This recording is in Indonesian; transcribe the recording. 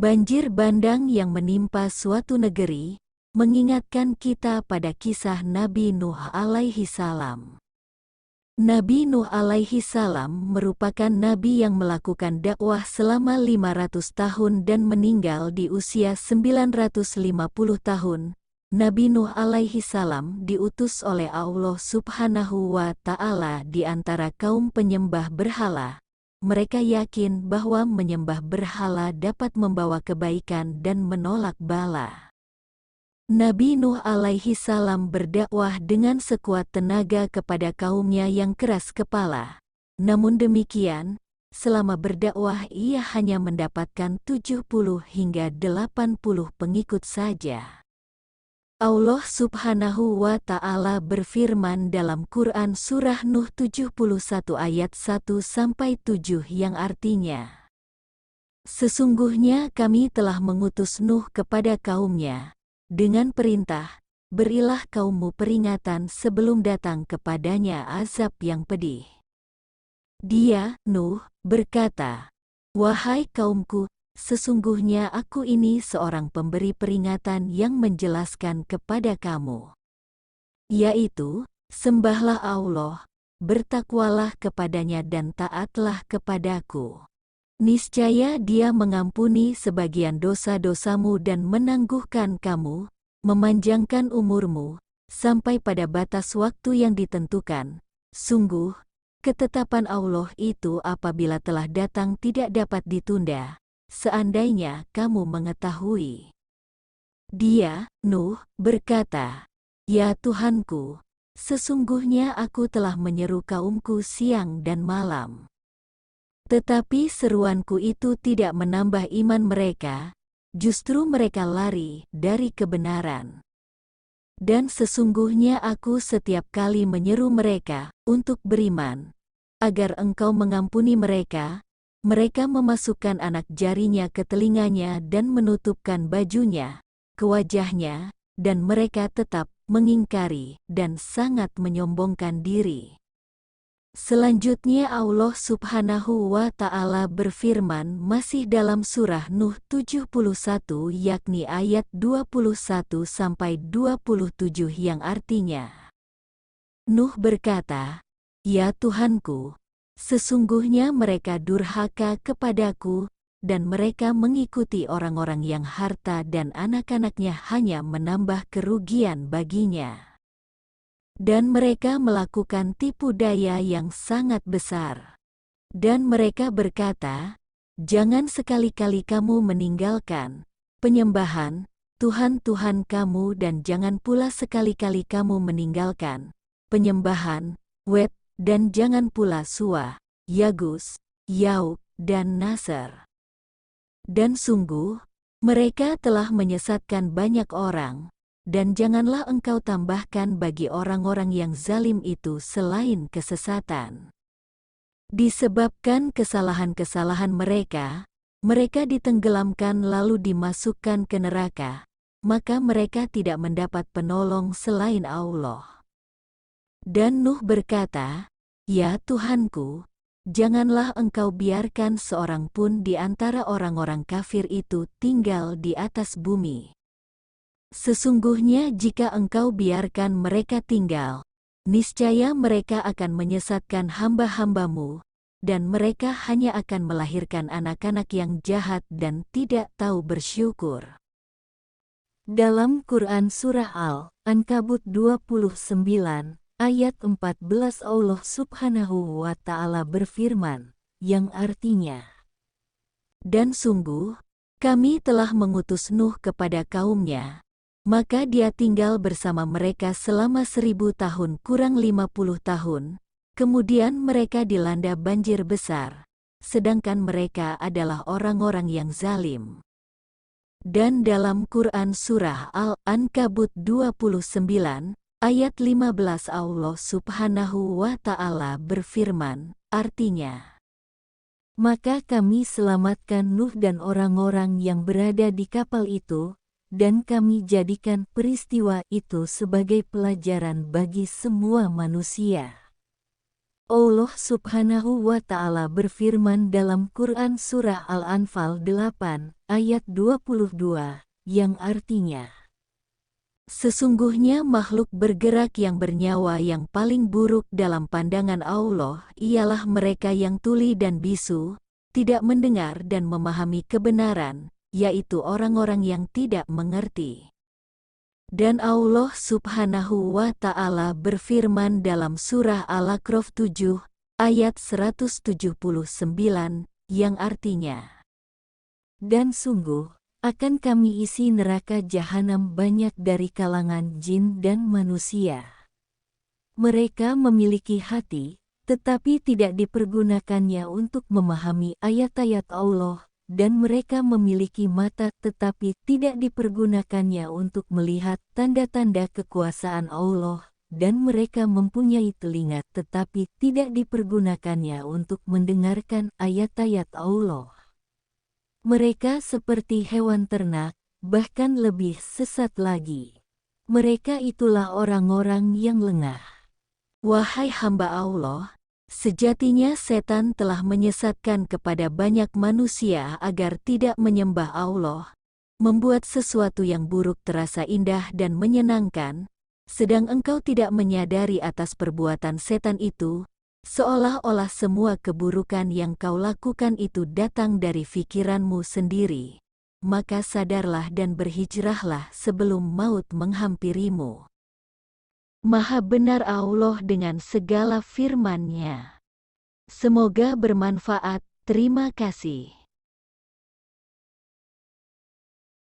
Banjir bandang yang menimpa suatu negeri mengingatkan kita pada kisah Nabi Nuh alaihi salam. Nabi Nuh alaihi salam merupakan nabi yang melakukan dakwah selama 500 tahun dan meninggal di usia 950 tahun. Nabi Nuh alaihi salam diutus oleh Allah Subhanahu wa Ta'ala di antara kaum penyembah berhala. Mereka yakin bahwa menyembah berhala dapat membawa kebaikan dan menolak bala. Nabi Nuh alaihi salam berdakwah dengan sekuat tenaga kepada kaumnya yang keras kepala. Namun demikian, selama berdakwah ia hanya mendapatkan 70 hingga 80 pengikut saja. Allah Subhanahu wa Ta'ala berfirman dalam Quran Surah Nuh 71 ayat 1-7 yang artinya, "Sesungguhnya kami telah mengutus Nuh kepada kaumnya dengan perintah, berilah kaummu peringatan sebelum datang kepadanya azab yang pedih." Dia, Nuh, berkata, "Wahai kaumku, sesungguhnya aku ini seorang pemberi peringatan yang menjelaskan kepada kamu, yaitu, sembahlah Allah, bertakwalah kepadanya dan taatlah kepadaku. Niscaya Dia mengampuni sebagian dosa-dosamu dan menangguhkan kamu, memanjangkan umurmu, sampai pada batas waktu yang ditentukan. Sungguh, ketetapan Allah itu apabila telah datang tidak dapat ditunda, seandainya kamu mengetahui." Dia, Nuh, berkata, "Ya Tuhanku, sesungguhnya aku telah menyeru kaumku siang dan malam. Tetapi seruanku itu tidak menambah iman mereka, justru mereka lari dari kebenaran. Dan sesungguhnya aku setiap kali menyeru mereka untuk beriman, agar Engkau mengampuni mereka, mereka memasukkan anak jarinya ke telinganya dan menutupkan bajunya ke wajahnya, dan mereka tetap mengingkari dan sangat menyombongkan diri." Selanjutnya Allah Subhanahu wa Ta'ala berfirman masih dalam surah Nuh 71 yakni ayat 21-27 yang artinya, Nuh berkata, "Ya Tuhanku, sesungguhnya mereka durhaka kepadaku, dan mereka mengikuti orang-orang yang harta dan anak-anaknya hanya menambah kerugian baginya. Dan mereka melakukan tipu daya yang sangat besar. Dan mereka berkata, jangan sekali-kali kamu meninggalkan penyembahan Tuhan-Tuhan kamu dan jangan pula sekali-kali kamu meninggalkan penyembahan Wet dan jangan pula Suwa, Yagus, Yauk, dan Nasr. Dan sungguh, mereka telah menyesatkan banyak orang. Dan janganlah engkau tambahkan bagi orang-orang yang zalim itu selain kesesatan. Disebabkan kesalahan-kesalahan mereka, mereka ditenggelamkan lalu dimasukkan ke neraka, maka mereka tidak mendapat penolong selain Allah." Dan Nuh berkata, "Ya Tuhanku, janganlah engkau biarkan seorang pun di antara orang-orang kafir itu tinggal di atas bumi. Sesungguhnya jika engkau biarkan mereka tinggal, niscaya mereka akan menyesatkan hamba-hambamu, dan mereka hanya akan melahirkan anak-anak yang jahat dan tidak tahu bersyukur." Dalam Quran Surah Al-Ankabut 29, ayat 14 Allah Subhanahu wa Ta'ala berfirman, yang artinya, "Dan sungguh, kami telah mengutus Nuh kepada kaumnya, maka dia tinggal bersama mereka selama 1000 tahun kurang 50 tahun, kemudian mereka dilanda banjir besar, sedangkan mereka adalah orang-orang yang zalim." Dan dalam Quran Surah Al-Ankabut 29, ayat 15 Allah Subhanahu wa Ta'ala berfirman, artinya, "Maka kami selamatkan Nuh dan orang-orang yang berada di kapal itu, dan kami jadikan peristiwa itu sebagai pelajaran bagi semua manusia." Allah Subhanahu wa Ta'ala berfirman dalam Quran Surah Al-Anfal 8 ayat 22, yang artinya, sesungguhnya makhluk bergerak yang bernyawa yang paling buruk dalam pandangan Allah ialah mereka yang tuli dan bisu, tidak mendengar dan memahami kebenaran, yaitu orang-orang yang tidak mengerti. Dan Allah Subhanahu wa Ta'ala berfirman dalam surah Al-A'raf 7 ayat 179 yang artinya, dan sungguh akan kami isi neraka jahanam banyak dari kalangan jin dan manusia. Mereka memiliki hati, tetapi tidak dipergunakannya untuk memahami ayat-ayat Allah, dan mereka memiliki mata tetapi tidak dipergunakannya untuk melihat tanda-tanda kekuasaan Allah, dan mereka mempunyai telinga tetapi tidak dipergunakannya untuk mendengarkan ayat-ayat Allah. Mereka seperti hewan ternak, bahkan lebih sesat lagi. Mereka itulah orang-orang yang lengah. Wahai hamba Allah, sejatinya setan telah menyesatkan kepada banyak manusia agar tidak menyembah Allah, membuat sesuatu yang buruk terasa indah dan menyenangkan, sedang engkau tidak menyadari atas perbuatan setan itu, seolah-olah semua keburukan yang kau lakukan itu datang dari pikiranmu sendiri. Maka sadarlah dan berhijrahlah sebelum maut menghampirimu. Maha benar Allah dengan segala firman-Nya. Semoga bermanfaat. Terima kasih.